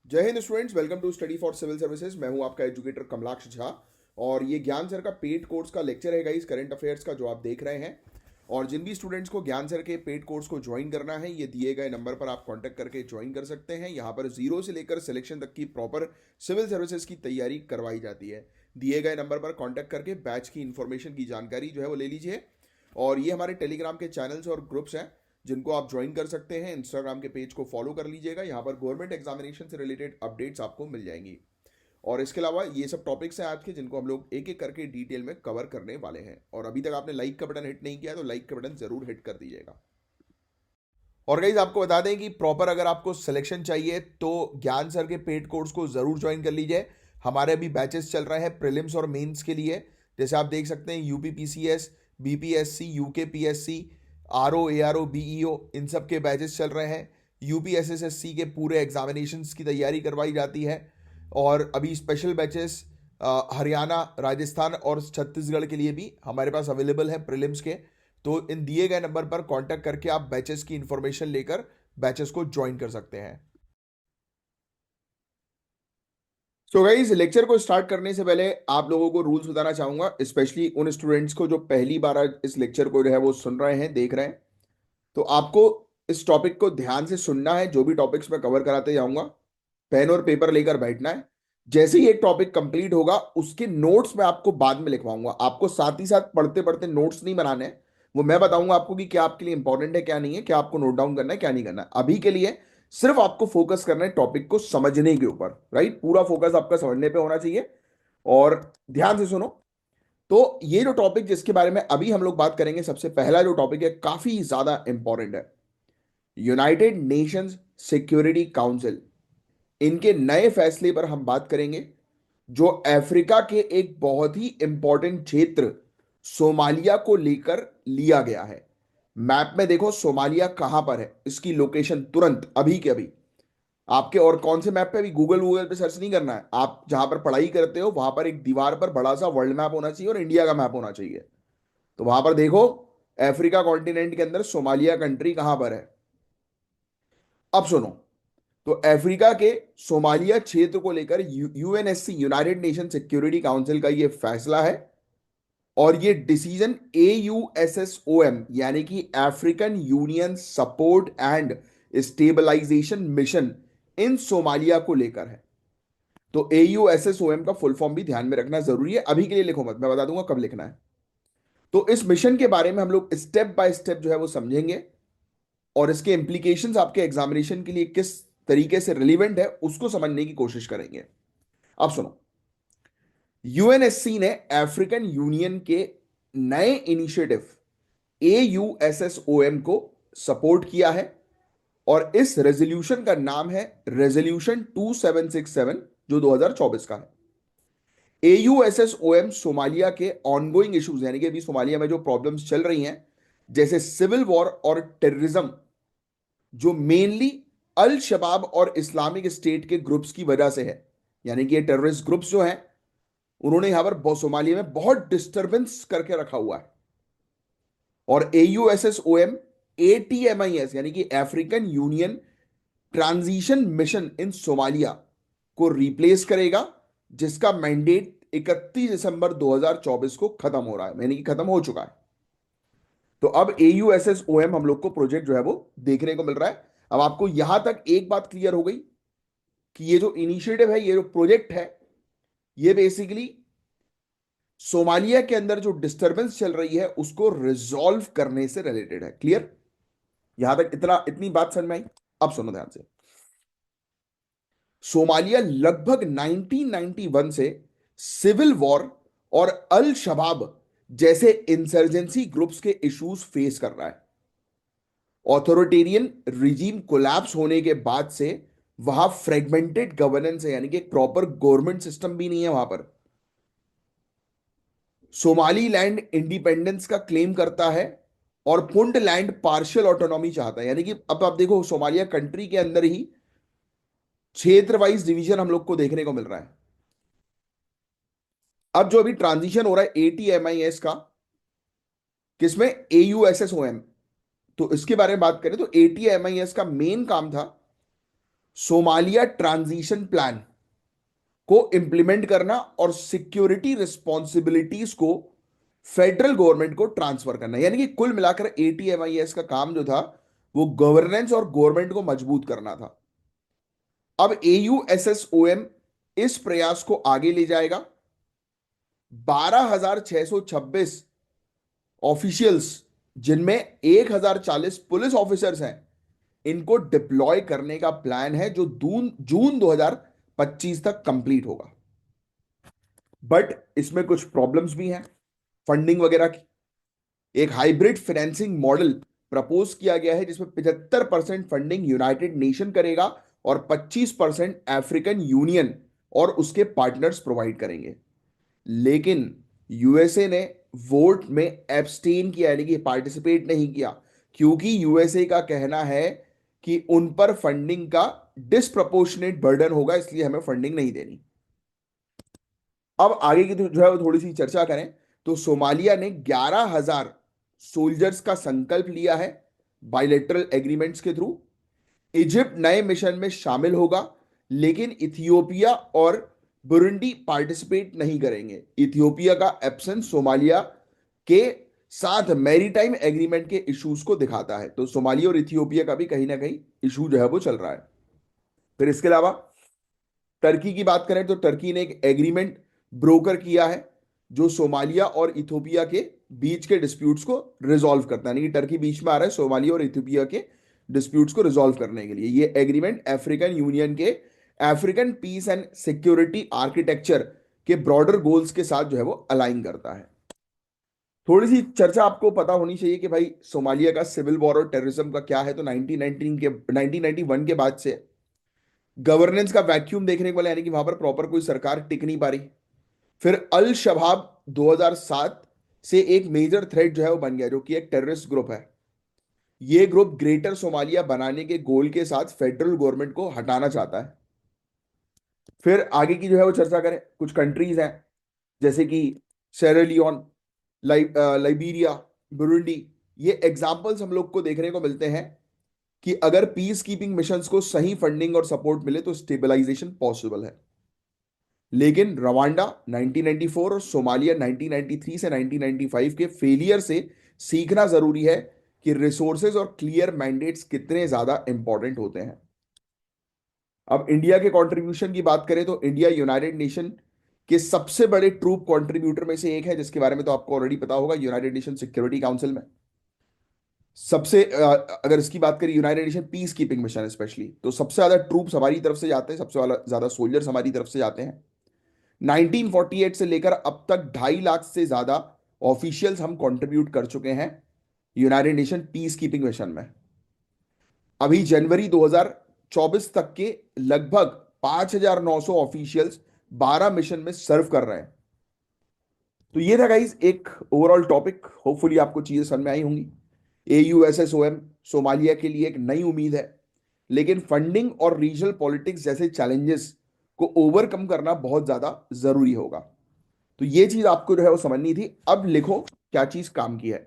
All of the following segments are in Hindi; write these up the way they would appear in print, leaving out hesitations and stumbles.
जय हिंद students, welcome to study for civil services. मैं हूं आपका एजुकेटर कमलाक्ष झा और ये ज्ञान सर का पेड कोर्स का लेक्चर है गाइस, करंट अफेयर्स का, जो आप देख रहे हैं। और जिन भी स्टूडेंट्स को ज्ञान सर के पेड कोर्स को ज्वाइन करना है, ये दिए गए नंबर पर आप कांटेक्ट करके ज्वाइन कर सकते हैं। यहाँ पर जीरो से लेकर सिलेक्शन तक की प्रॉपर सिविल सर्विसेज की तैयारी करवाई जाती है। दिए गए नंबर पर कांटेक्ट करके बैच की इंफॉर्मेशन की जानकारी जो है वो ले लीजिए। और ये हमारे टेलीग्राम के चैनल्स और ग्रुप्स हैं जिनको आप ज्वाइन कर सकते हैं। इंस्टाग्राम के पेज को फॉलो कर लीजिएगा, यहाँ पर गवर्नमेंट एग्जामिनेशन से रिलेटेड अपडेट्स आपको मिल जाएंगी। और इसके अलावा ये सब टॉपिक्स हैं आज के, जिनको हम लोग एक एक करके डिटेल में कवर करने वाले हैं। और अभी तक आपने लाइक का बटन हिट नहीं किया तो लाइक का बटन जरूर हिट कर दीजिएगा। और गाइज आपको बता दें कि प्रॉपर अगर आपको सिलेक्शन चाहिए तो ज्ञान सर के पेड कोर्स को जरूर ज्वाइन कर लीजिए। हमारे अभी बैचेस चल रहे हैं प्रीलिम्स और मेंस के लिए। जैसे आप देख सकते हैं UPPCS, BPSC, UKPSC, RO, ARO, BEO, इन सब के बैचेस चल रहे हैं। यूपीएसएसएससी के पूरे एग्जामिनेशंस की तैयारी करवाई जाती है। और अभी स्पेशल बैचेस हरियाणा, राजस्थान और छत्तीसगढ़ के लिए भी हमारे पास अवेलेबल है प्रीलिम्स के। तो इन दिए गए नंबर पर कांटेक्ट करके आप बैचेस की इंफॉर्मेशन लेकर बैचेस को ज्वाइन कर सकते हैं। सो गाइस, लेक्चर को स्टार्ट करने से पहले आप लोगों को रूल्स बताना चाहूंगा, स्पेशली उन स्टूडेंट्स को जो पहली बार आज इस लेक्चर को जो है वो सुन रहे हैं, देख रहे हैं। तो आपको इस टॉपिक को ध्यान से सुनना है। जो भी टॉपिक्स मैं कवर कराते जाऊंगा, पेन और पेपर लेकर बैठना है। जैसे ही एक टॉपिक कंप्लीट होगा उसके नोट्स मैं आपको बाद में लिखवाऊंगा। आपको साथ ही साथ पढ़ते पढ़ते नोट्स नहीं बनाने हैं। वो मैं बताऊंगा आपको कि क्या आपके लिए इंपॉर्टेंट है, क्या नहीं है, क्या आपको नोट डाउन करना है, क्या नहीं करना है। अभी के लिए सिर्फ आपको फोकस करना है टॉपिक को समझने के ऊपर, राइट। पूरा फोकस आपका समझने पे होना चाहिए। और ध्यान से सुनो। तो ये जो टॉपिक जिसके बारे में अभी हम लोग बात करेंगे, सबसे पहला जो टॉपिक है, काफी ज्यादा इंपॉर्टेंट है। यूनाइटेड नेशंस सिक्योरिटी काउंसिल, इनके नए फैसले पर हम बात करेंगे, जो अफ्रीका के एक बहुत ही इंपॉर्टेंट क्षेत्र सोमालिया को लेकर लिया गया है। मैप में देखो सोमालिया कहां पर है, इसकी लोकेशन तुरंत अभी के अभी आपके। और कौन से मैप पे, अभी गूगल गूगल पे सर्च नहीं करना है। आप जहां पर पढ़ाई करते हो वहां पर एक दीवार पर बड़ा सा वर्ल्ड मैप होना चाहिए और इंडिया का मैप होना चाहिए। तो वहां पर देखो अफ्रीका कॉन्टिनेंट के अंदर सोमालिया कंट्री कहां पर है। अब सुनो। तो अफ्रीका के सोमालिया क्षेत्र को लेकर UNSC, United nation security council का यह फैसला है। और ये डिसीजन AUSSOM यानी कि African union support and stabilisation mission in Somalia को लेकर है। तो AUSSOM का फुल फॉर्म भी ध्यान में रखना जरूरी है। अभी के लिए लिखो मत, मैं बता दूंगा कब लिखना है। तो इस मिशन के बारे में हम लोग स्टेप बाय स्टेप जो है वो समझेंगे। और इसके इंप्लीकेशंस आपके एग्जामिनेशन के लिए किस तरीके से रिलीवेंट है उसको समझने की कोशिश करेंगे। अब सुनो। यूएनएससी ने अफ्रीकन यूनियन के नए इनिशिएटिव AUSSOM को सपोर्ट किया है। और इस रेजोल्यूशन का नाम है रेजोल्यूशन 2767, जो 2024 का है। AUSSOM सोमालिया के ऑनगोइंग इश्यूज, यानी कि अभी सोमालिया में जो प्रॉब्लम्स चल रही हैं, जैसे सिविल वॉर और टेररिज्म, जो मेनली अल शबाब और इस्लामिक स्टेट के ग्रुप्स की वजह से है। यानी कि ये टेररिस्ट ग्रुप्स जो हैं, उन्होंने यहां पर सोमालिया में बहुत डिस्टरबेंस करके रखा हुआ है। और AUSSOM ATMIS यानी कि African union transition mission in Somalia को रिप्लेस करेगा, जिसका मैंडेट 31 दिसंबर 2024 को खत्म हो रहा है, यानी कि खत्म हो चुका है। तो अब AUSSOM हम लोग को प्रोजेक्ट जो है वो देखने को मिल रहा है। अब आपको यहां तक एक बात क्लियर हो गई कि ये जो इनिशिएटिव है, ये जो प्रोजेक्ट है, ये बेसिकली सोमालिया के अंदर जो डिस्टरबेंस चल रही है उसको रिजॉल्व करने से रिलेटेड है। क्लियर? यहां तक इतनी बात समझ में आई? अब सुनो ध्यान से। सोमालिया लगभग 1991 से सिविल वॉर और अल शबाब जैसे इंसर्जेंसी ग्रुप्स के इश्यूज फेस कर रहा है। ऑथोरिटेरियन रिजीम कोलैप्स होने के बाद से वहां फ्रेगमेंटेड गवर्नेंस है, यानी कि एक प्रॉपर गवर्नमेंट सिस्टम भी नहीं है वहां पर। सोमाली लैंड इंडिपेंडेंस का क्लेम करता है और पुंटलैंड पार्शियल ऑटोनॉमी चाहता है। यानी कि अब आप देखो सोमालिया कंट्री के अंदर ही क्षेत्र वाइज डिवीजन हम लोग को देखने को मिल रहा है। अब जो अभी ट्रांजिशन हो रहा है ATMIS का, किसमें? AUSSOM। तो इसके बारे में बात करें तो ATMIS का मेन काम था सोमालिया ट्रांजिशन प्लान को इंप्लीमेंट करना और सिक्योरिटी रिस्पॉन्सिबिलिटीज को फेडरल गवर्नमेंट को ट्रांसफर करना, यानी कि कुल मिलाकर ATMIS का काम जो था वो गवर्नेंस और गवर्नमेंट को मजबूत करना था। अब AUSSOM इस प्रयास को आगे ले जाएगा। 12,626 ऑफिशियल्स, जिनमें 1,040 पुलिस ऑफिसर्स हैं, इनको डिप्लॉय करने का प्लान है जो जून 2025 तक कंप्लीट होगा। बट इसमें कुछ प्रॉब्लम्स भी हैं फंडिंग वगैरह की। एक हाइब्रिड फाइनेंसिंग मॉडल प्रपोज किया गया है जिसमें 75% फंडिंग यूनाइटेड नेशन करेगा और 25% अफ्रीकन यूनियन और उसके पार्टनर्स प्रोवाइड करेंगे। लेकिन यूएसए ने वोट में एब्सटेन किया, यानी कि पार्टिसिपेट नहीं किया, क्योंकि यूएसए का कहना है कि उन पर फंडिंग का डिस्प्रपोर्शनेट बर्डन होगा, इसलिए हमें फंडिंग नहीं देनी। अब आगे की जो है वो थोड़ी सी चर्चा करें तो सोमालिया ने 11,000 सोल्जर्स का संकल्प लिया है बायलैटरल एग्रीमेंट्स के थ्रू। इजिप्ट नए मिशन में शामिल होगा, लेकिन इथियोपिया और बुरुंडी पार्टिसिपेट नहीं करेंगे। इथियोपिया का एब्सेंस सोमालिया के साथ मैरीटाइम एग्रीमेंट के इश्यूज को दिखाता है, तो सोमालिया और इथियोपिया का भी कहीं ना कहीं इशू जो है वो चल रहा है। फिर इसके अलावा टर्की की बात करें तो टर्की ने एक एग्रीमेंट ब्रोकर किया है जो सोमालिया और इथियोपिया के बीच के डिस्प्यूट्स को रिजॉल्व करता है, यानी कि टर्की बीच में आ रहा है सोमालिया और इथियोपिया के डिस्प्यूट्स को रिजॉल्व करने के लिए। ये एग्रीमेंट अफ्रीकन यूनियन के African peace and security architecture के ब्रॉडर गोल्स के साथ जो है वो अलाइन करता है। थोड़ी सी चर्चा आपको पता होनी चाहिए कि भाई सोमालिया का सिविल वॉर और टेररिज्म का क्या है। तो 1991 के बाद से गवर्नेंस का वैक्यूम देखने को मिला, यानी कि वहां पर प्रॉपर कोई सरकार टिक नहीं पा रही। फिर अल शबाब 2007 से एक मेजर थ्रेट जो है वो बन गया, जो कि एक टेररिस्ट ग्रुप है। ये ग्रुप ग्रेटर सोमालिया बनाने के गोल के साथ फेडरल गवर्नमेंट को हटाना चाहता है। फिर आगे की जो है वो चर्चा करें, कुछ कंट्रीज हैं जैसे कि सेरेलियोन, लाइबेरिया, बुरुंडी। ये एग्जाम्पल्स हम लोग को देखने को मिलते हैं कि अगर पीस कीपिंग मिशंस को सही फंडिंग और सपोर्ट मिले तो स्टेबलाइजेशन पॉसिबल है। लेकिन रवांडा 1994 और सोमालिया 1993 से 1995 के फेलियर से सीखना जरूरी है कि रिसोर्सेज और क्लियर मैंडेट्स कितने ज्यादा इंपॉर्टेंट होते हैं। अब इंडिया के कंट्रीब्यूशन की बात करें तो इंडिया यूनाइटेड नेशन के सबसे बड़े ट्रूप कंट्रीब्यूटर में से एक है, जिसके बारे में तो आपको ऑलरेडी पता होगा, यूनाइटेड नेशन सिक्योरिटी काउंसिल में सबसे अगर इसकी बात करें United nation peace keeping mission specially, तो सबसे ज्यादा ट्रूप्स हमारी तरफ से जाते हैं, सबसे ज्यादा सोल्जर्स हमारी तरफ से जाते हैं। 1948 से लेकर अब तक 2.5 लाख से ज्यादा ऑफिशियल्स हम कंट्रीब्यूट कर चुके हैं United nation peace keeping mission में। अभी जनवरी 2024 तक के लगभग 5,900 ऑफिशियल्स 12 मिशन में सर्व कर रहे हैं। तो ये था गाइस एक ओवरऑल टॉपिक, होपफुली आपको चीजें समझ में आई होंगी। AUSSOM सोमालिया के लिए एक नई उम्मीद है, लेकिन फंडिंग और रीजनल पॉलिटिक्स जैसे चैलेंजेस को ओवरकम करना बहुत ज्यादा जरूरी होगा। तो ये चीज आपको जो है वो समझनी थी। अब लिखो क्या चीज काम की है।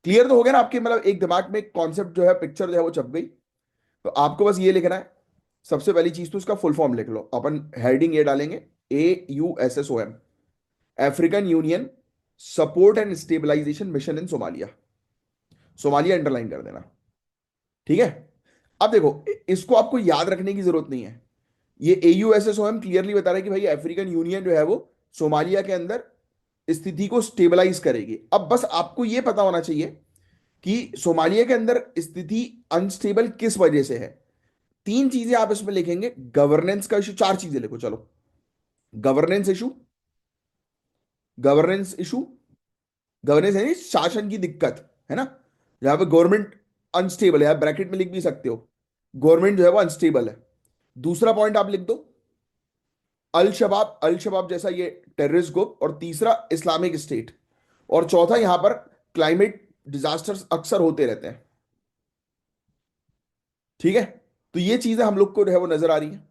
क्लियर तो हो गया ना आपके, मतलब एक दिमाग में कॉन्सेप्ट जो है, पिक्चर जो है वो छप गई। तो आपको बस ये लिखना है, सबसे पहली चीज तो इसका फुल फॉर्म लिख लो। अपन हेडिंग ये डालेंगे, AUSSOM, African union support and stabilisation mission in Somalia. Somalia underline कर देना, ठीक है। अब देखो, इसको आपको याद रखने की जरूरत नहीं है। ये AUSSOM क्लियरली बता रहा है कि भाई अफ्रीकन यूनियन जो है वो सोमालिया के अंदर स्थिति को स्टेबलाइज करेगी। अब बस आपको यह पता होना चाहिए कि सोमालिया के अंदर स्थिति अनस्टेबल किस वजह से है। 3 चीजें आप इसमें लिखेंगे। गवर्नेंस का इशू, 4 चीजें लिखो चलो। Governance issue, governance issue, governance है शासन की दिक्कत, है ना। जहां पे गवर्नमेंट अनस्टेबल है, आप ब्रैकेट में लिख भी सकते हो, गवर्नमेंट जो है वो अनस्टेबल है। दूसरा पॉइंट आप लिख दो, अल शबाब जैसा ये टेररिस्ट ग्रुप, और तीसरा इस्लामिक स्टेट, और चौथा यहां पर क्लाइमेट डिजास्टर्स अक्सर होते रहते हैं, ठीक है। तो ये चीजें हम लोग को जो है वो नजर आ रही है।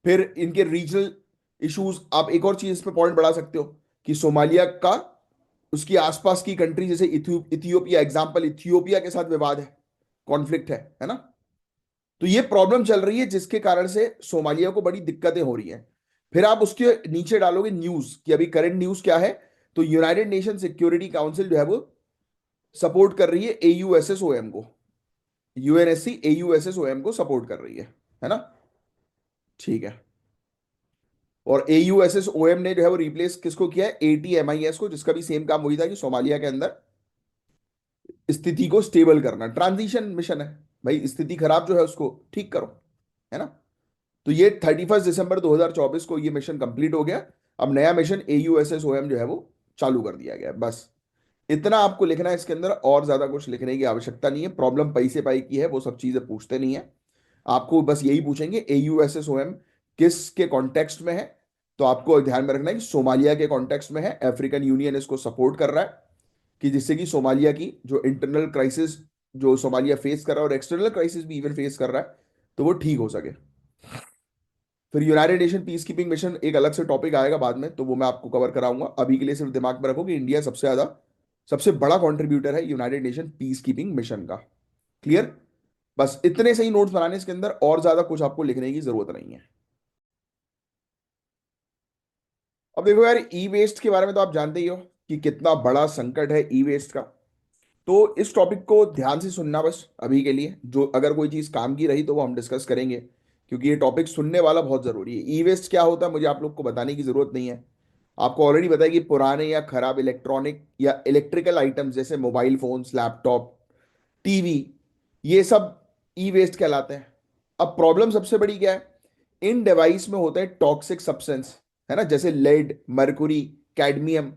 फिर इनके रीजनल इश्यूज, आप एक और चीज इस पे पॉइंट बढ़ा सकते हो कि सोमालिया का उसकी आसपास की कंट्री जैसे इथियोपिया, एग्जांपल इथियोपिया के साथ विवाद है, कॉन्फ्लिक्ट है ना। तो ये प्रॉब्लम चल रही है जिसके कारण से सोमालिया को बड़ी दिक्कतें हो रही हैं। फिर आप उसके नीचे डालोगे न्यूज कि अभी करंट न्यूज क्या है। तो यूनाइटेड नेशन सिक्योरिटी काउंसिल जो है वो सपोर्ट कर रही है एयूएसएसओएम को। यूएनएससी एयूएसएसओएम को सपोर्ट कर रही है ना। ठीक है। और एयूएसएसओएम ने जो है वो रिप्लेस किसको किया है, एटीएमआईएस को, जिसका भी सेम काम वही था कि सोमालिया के अंदर स्थिति को स्टेबल करना, ट्रांजिशन मिशन है। भाई स्थिति खराब जो है उसको ठीक करो, है ना। तो ये 31 दिसंबर 2024 को ये मिशन कंप्लीट हो गया। अब नया मिशन एयूएसएसओएम जो है वो चालू कर दिया गया है। बस इतना आपको लिखना है इसके अंदर, और ज्यादा कुछ लिखने की आवश्यकता नहीं है। प्रॉब्लम पैसे पाई की है, वो सब चीजें पूछते नहीं है। आपको बस यही पूछेंगे एयूएसएसओएम किस के कॉन्टेक्स्ट में है। तो आपको ध्यान में रखना है कि सोमालिया के कॉन्टेक्स्ट में है, अफ्रीकन यूनियन इसको सपोर्ट कर रहा है कि जिससे कि सोमालिया की जो इंटरनल क्राइसिस जो सोमालिया फेस कर रहा है और एक्सटर्नल क्राइसिस भी इवन फेस कर रहा है, तो वो ठीक हो सके। फिर United nation peace keeping mission एक अलग से टॉपिक आएगा बाद में, तो वो मैं आपको कवर कराऊंगा। अभी के लिए सिर्फ दिमाग में रखो कि इंडिया सबसे ज्यादा सबसे बड़ा कंट्रीब्यूटर है United nation peace keeping mission का। क्लियर। बस इतने सही नोट्स बनाने इसके अंदर, और ज्यादा कुछ आपको लिखने की जरूरत नहीं है। अब देखो यार, ई वेस्ट के बारे में तो आप जानते ही हो कि कितना बड़ा संकट है ई वेस्ट का। तो इस टॉपिक को ध्यान से सुनना बस अभी के लिए, जो अगर कोई चीज काम की रही तो वो हम डिस्कस करेंगे, क्योंकि ये टॉपिक सुनने वाला बहुत जरूरी है। ई वेस्ट क्या होता है मुझे आप लोग को बताने की जरूरत नहीं है। आपको ऑलरेडी पता है कि पुराने या खराब इलेक्ट्रॉनिक या इलेक्ट्रिकल आइटम्स जैसे मोबाइल फोन्स, लैपटॉप, टीवी, ये सब ई वेस्ट कहलाते हैं। अब प्रॉब्लम सबसे बड़ी क्या है, इन डिवाइस में होते हैं टॉक्सिक सब्सटेंस, है ना, जैसे लेड, मरकुरी, कैडमियम,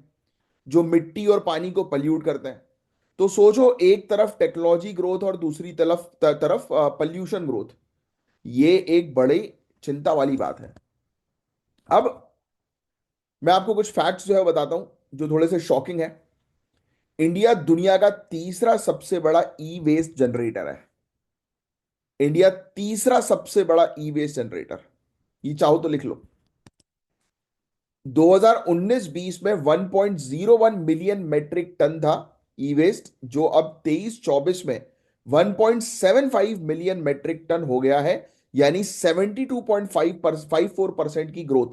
जो मिट्टी और पानी को पल्यूट करते हैं। तो सोचो, एक तरफ टेक्नोलॉजी ग्रोथ और दूसरी तरफ पल्यूशन ग्रोथ, ये एक बड़ी चिंता वाली बात है। अब मैं आपको कुछ फैक्ट्स जो है बताता हूं जो थोड़े से शॉकिंग है। इंडिया दुनिया का तीसरा सबसे बड़ा ई वेस्ट जनरेटर है। इंडिया तीसरा सबसे बड़ा ई वेस्ट जनरेटर, ये चाहो तो लिख लो। 2019-20 में 1.01 मिलियन मेट्रिक टन था ई वेस्ट, जो अब 23-24 में 1.75 मिलियन मेट्रिक टन हो गया है। यानी 72.54% की ग्रोथ।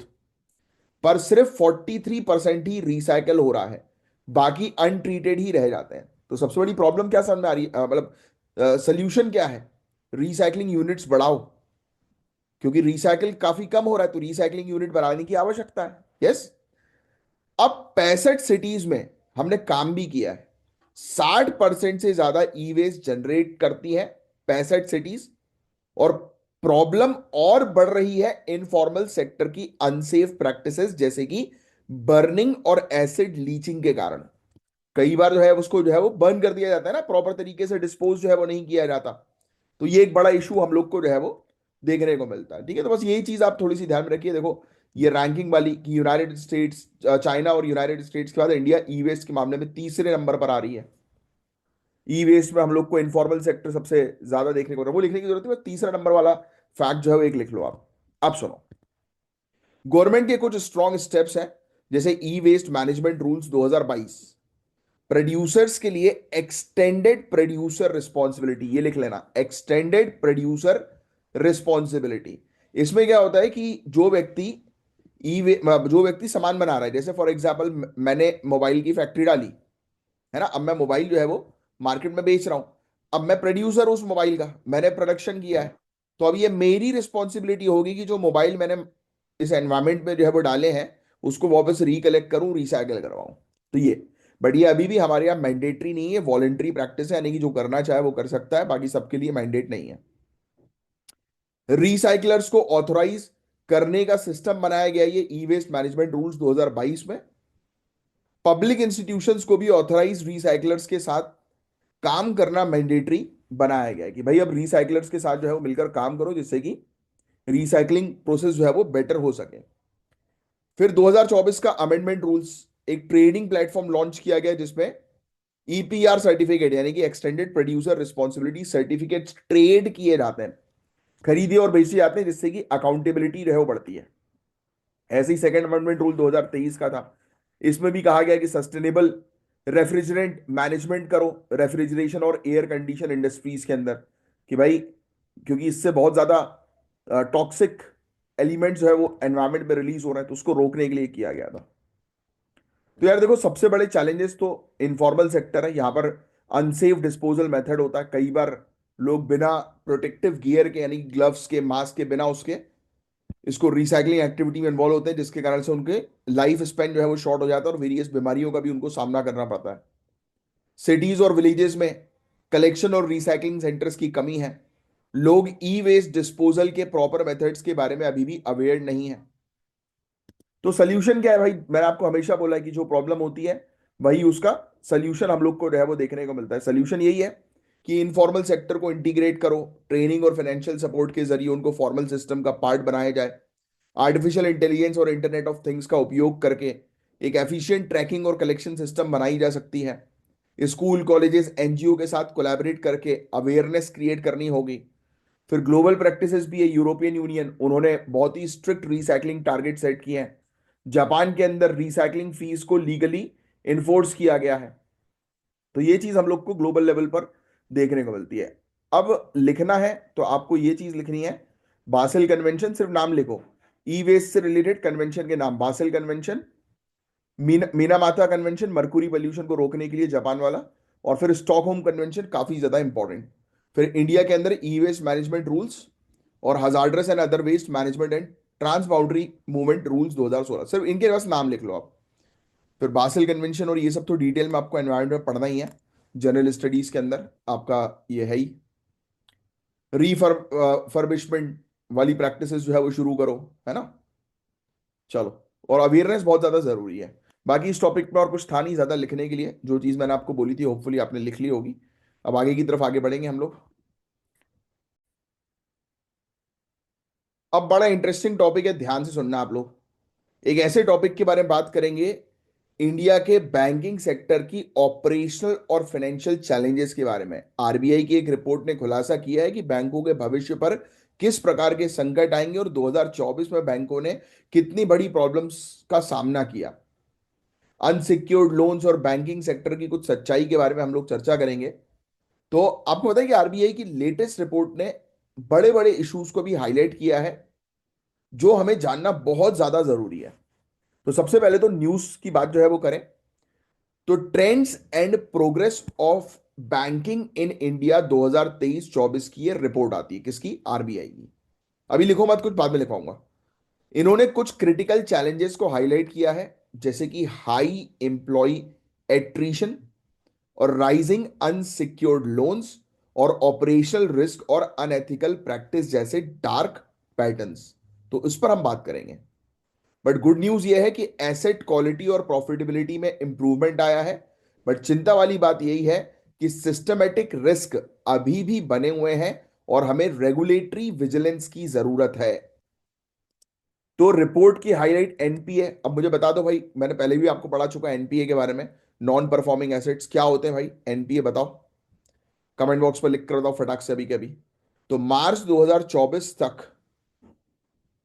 पर सिर्फ 43% ही रिसाइकल हो रहा है, बाकी अनट्रीटेड ही रह जाते हैं। तो सबसे बड़ी प्रॉब्लम क्या समझ में आ रही है, मतलब सोल्यूशन क्या है, रिसाइकलिंग यूनिट्स बढ़ाओ। क्योंकि रिसाइकल काफी कम हो रहा है, तो रिसाइकलिंग यूनिट बढ़ाने की आवश्यकता है। यस। अब 65 सिटीज में हमने काम भी किया है। 60% से ज्यादा ई वेस्ट जनरेट करती है 65 सिटीज। और प्रॉब्लम और बढ़ रही है इनफॉर्मल सेक्टर की अनसेफ प्रैक्टिसेस, जैसे कि बर्निंग और एसिड लीचिंग के कारण। कई बार जो है उसको जो है वो बर्न कर दिया जाता है ना, प्रॉपर तरीके से डिस्पोज जो है वो नहीं किया जाता। तो ये एक बड़ा इशू हम लोग को जो है वो देखने को मिलता है। ठीक है, तो बस यही चीज आप थोड़ी सी ध्यान में रखिए। देखो, ये रैंकिंग वाली कि यूनाइटेड स्टेट्स, चाइना और यूनाइटेड स्टेट्स के बाद इंडिया ई वेस्ट के मामले में तीसरे नंबर पर आ रही है। ई वेस्ट में हम लोग को इनफॉर्मल सेक्टर सबसे ज्यादा देखने को, वो लिखने की जरूरत है, बस तीसरा नंबर वाला फैक्ट जो है वो एक लिख लो आप। अब सुनो, गवर्नमेंट के कुछ स्ट्रॉन्ग स्टेप्स हैं, जैसे ई वेस्ट मैनेजमेंट रूल्स 2022, प्रोड्यूसर्स के लिए एक्सटेंडेड प्रोड्यूसर रिस्पॉन्सिबिलिटी, ये लिख लेना, एक्सटेंडेड प्रोड्यूसर रिस्पॉन्सिबिलिटी। इसमें क्या होता है कि जो व्यक्ति सामान बना रहा है, जैसे फॉर एग्जाम्पल मैंने मोबाइल की फैक्ट्री डाली, है ना, अब मैं मोबाइल जो है वो मार्केट में बेच रहा हूं। अब मैं प्रोड्यूसर हूं उस मोबाइल का, मैंने प्रोडक्शन किया है। तो अब ये मेरी रिस्पॉन्सिबिलिटी होगी कि जो मोबाइल मैंने इस एनवायरमेंट में जो है वो डाले हैं, उसको वापस रिकलेक्ट करूं, रिसाइकल करवाऊं। तो ये, बट ये अभी भी हमारे यहाँ मैंडेटरी नहीं है, वॉलेंट्री प्रैक्टिस है, यानी कि जो करना चाहे वो कर सकता है, बाकी सबके लिए मैंडेट नहीं है। रिसाइकलर्स को ऑथोराइज करने का सिस्टम बनाया गया ये ई वेस्ट मैनेजमेंट रूल्स 2022 में। पब्लिक इंस्टीट्यूशंस को भी ऑथराइज रिसाइकलर्स के साथ काम करना मैंडेटरी बनाया गया है कि भाई अब रिसाइकलर्स के साथ जो है वो मिलकर काम करो, जिससे कि रिसाइकलिंग प्रोसेस जो है वो बेटर हो सके। फिर 2024 का अमेंडमेंट रूल्स, एक ट्रेडिंग प्लेटफॉर्म लॉन्च किया गया जिसमें ईपीआर सर्टिफिकेट यानी कि extended producer responsibility certificates trade किए जाते हैं, खरीदे और बेचे जाते हैं, जिससे कि अकाउंटेबिलिटी जो है वो बढ़ती है। ऐसे ही सेकेंड अमेंडमेंट रूल 2023 का था। इसमें भी कहा गया कि सस्टेनेबल रेफ्रिजरेंट मैनेजमेंट करो रेफ्रिजरेशन और एयर कंडीशन इंडस्ट्रीज के अंदर, कि भाई क्योंकि इससे बहुत ज्यादा टॉक्सिक एलिमेंट्स जो है वो एनवायरमेंट में रिलीज हो रहे हैं, तो उसको रोकने के लिए किया गया था। तो यार देखो, सबसे बड़े चैलेंजेस तो इनफॉर्मल सेक्टर है यहाँ पर। अनसेफ डिस्पोजल मेथड होता है कई बार। लोग बिना प्रोटेक्टिव गियर के, यानी ग्लव्स के, मास्क के, बिना उसके इसको रिसाइकलिंग एक्टिविटी में इन्वॉल्व होते हैं, जिसके कारण से उनके लाइफ स्पेन जो है वो शॉर्ट हो जाता है और वेरियस बीमारियों का भी उनको सामना करना पड़ता है। सिटीज और विलेजेस में कलेक्शन और रिसाइकलिंग सेंटर्स की कमी है। लोग ई वेस्ट डिस्पोजल के प्रॉपर मेथड्स के बारे में अभी भी अवेयर नहीं है। तो सोल्यूशन क्या है भाई? मैंने आपको हमेशा बोला है कि जो प्रॉब्लम होती है वही उसका सोल्यूशन हम लोग को जो है वो देखने को मिलता है। सोल्यूशन यही है कि इनफॉर्मल सेक्टर को इंटीग्रेट करो, ट्रेनिंग और फाइनेंशियल सपोर्ट के जरिए उनको फॉर्मल सिस्टम का पार्ट बनाया जाए। आर्टिफिशियल इंटेलिजेंस और इंटरनेट ऑफ थिंग्स का उपयोग करके एक एफिशिएंट ट्रैकिंग और कलेक्शन सिस्टम बनाई जा सकती है। स्कूल, कॉलेजेस, एनजीओ के साथ कोलैबोरेट करके अवेयरनेस क्रिएट करनी होगी। फिर ग्लोबल प्रैक्टिसेस भी है। यूरोपियन यूनियन, उन्होंने बहुत ही स्ट्रिक्ट रिसाइकलिंग टारगेट सेट किए हैं। जापान के अंदर रिसाइकलिंग फीस को लीगली इन्फोर्स किया गया है। तो ये चीज हम लोग को ग्लोबल लेवल पर देखने को मिलती है। अब लिखना है तो आपको ये चीज लिखनी है, बासेल कन्वेंशन, सिर्फ नाम लिखो। ई वेस्ट से रिलेटेड कन्वेंशन के नाम: Basel convention, Minamata convention mercury pollution को रोकने के लिए जापान वाला, और फिर स्टॉकहोम कन्वेंशन काफी ज्यादा इंपॉर्टेंट। फिर इंडिया के अंदर ई वेस्ट मैनेजमेंट रूल्स और hazardous and other waste management and trans boundary movement rules 2016। सिर्फ इनके बस नाम लिख लो आप। फिर बासेल कन्वेंशन और ये सब तो डिटेल में आपको एनवायरमेंट में पढ़ना ही है, जनरल स्टडीज के अंदर आपका ये है ही। फर्बिशमेंट वाली प्रैक्टिसेस जो है वो शुरू करो, है ना। चलो, और अवेयरनेस बहुत ज्यादा जरूरी है। बाकी इस टॉपिक में और कुछ था नहीं ज्यादा लिखने के लिए। जो चीज मैंने आपको बोली थी होपफुली आपने लिख ली होगी। अब आगे की तरफ आगे बढ़ेंगे हम लोग। अब बड़ा इंटरेस्टिंग टॉपिक है, ध्यान से सुनना आप लोग। एक ऐसे टॉपिक के बारे में बात करेंगे, इंडिया के बैंकिंग सेक्टर की ऑपरेशनल और फाइनेंशियल चैलेंजेस के बारे में। आरबीआई की एक रिपोर्ट ने खुलासा किया है कि बैंकों के भविष्य पर किस प्रकार के संकट आएंगे और 2024 में बैंकों ने कितनी बड़ी प्रॉब्लम्स का सामना किया। अनसिक्योर्ड लोन्स और बैंकिंग सेक्टर की कुछ सच्चाई के बारे में हम लोग चर्चा करेंगे। तो आपको पता है कि आरबीआई की लेटेस्ट रिपोर्ट ने बड़े बड़े इश्यूज को भी हाईलाइट किया है, जो हमें जानना बहुत ज्यादा जरूरी है। तो सबसे पहले तो न्यूज की बात जो है वो करें, तो trends and progress of banking in India 2023-24 की ये रिपोर्ट आती है। किसकी? आरबीआई की। अभी लिखो मत, कुछ बाद में लिखवाऊंगा। इन्होंने कुछ क्रिटिकल चैलेंजेस को हाईलाइट किया है, जैसे कि हाई एम्प्लॉय एट्रीशन और राइजिंग अनसिक्योर्ड लोन्स और ऑपरेशनल रिस्क और अनएथिकल प्रैक्टिस जैसे डार्क पैटर्न्स। तो इस पर हम बात करेंगे। बट गुड न्यूज यह है कि एसेट क्वालिटी और प्रॉफिटेबिलिटी में इंप्रूवमेंट आया है। बट चिंता वाली बात यही है कि सिस्टमेटिक रिस्क अभी भी बने हुए हैं और हमें रेगुलेटरी विजिलेंस की जरूरत है। तो रिपोर्ट की हाईलाइट एनपीए। अब मुझे बता दो भाई, मैंने पहले भी आपको पढ़ा चुका एनपीए के बारे में। नॉन परफॉर्मिंग एसेट्स क्या होते हैं भाई? एनपीए बताओ, कमेंट बॉक्स पर लिख कर बताओ फटाक से अभी के अभी। तो मार्च 2024 तक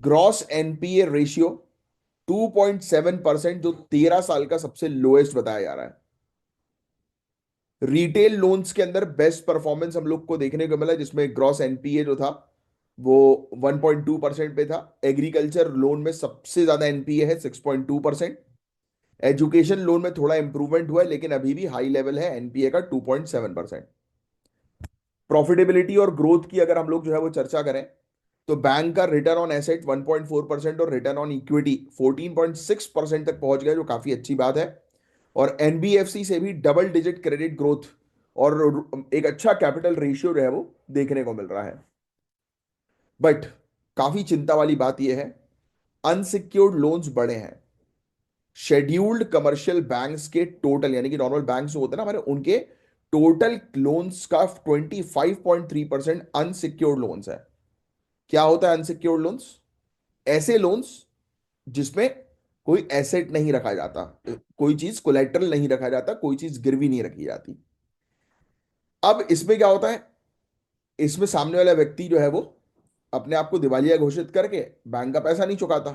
ग्रॉस एनपीए रेशियो 2.7%, जो 13 साल का सबसे लोएस्ट बताया जा रहा है। रिटेल लोन्स के अंदर बेस्ट परफॉर्मेंस हम लोग को देखने को मिला, जिसमें ग्रॉस एनपीए जो था वो 1.2% पे था। एग्रीकल्चर लोन में सबसे ज्यादा एनपीए है, 6.2%। एजुकेशन लोन में थोड़ा इंप्रूवमेंट हुआ है, लेकिन अभी भी हाई लेवल है एनपीए का, 2.7%। प्रॉफिटेबिलिटी और ग्रोथ की अगर हम लोग जो है वो चर्चा करें, तो बैंक का रिटर्न ऑन एसेट 1.4% और रिटर्न ऑन इक्विटी 14.6% तक पहुंच गया, जो काफी अच्छी बात है। और एनबीएफसी से भी डबल डिजिट क्रेडिट ग्रोथ और एक अच्छा कैपिटल रेशियो जो है वो देखने को मिल रहा है। बट काफी चिंता वाली बात यह है, अनसिक्योर्ड लोन्स बढ़े हैं। शेड्यूल्ड कमर्शियल बैंक्स के टोटल, यानी कि नॉर्मल बैंक्स जो होते हैं ना हमारे, उनके टोटल लोन्स का 25.3% अनसिक्योर्ड लोन्स है। क्या होता है अनसिक्योर्ड लोन्स? ऐसे लोन्स जिसमें कोई एसेट नहीं रखा जाता, कोई चीज कोलेटरल नहीं रखा जाता, कोई चीज गिरवी नहीं रखी जाती। अब इसमें क्या होता है, इसमें सामने वाला व्यक्ति जो है वो अपने आप को दिवालिया घोषित करके बैंक का पैसा नहीं चुकाता।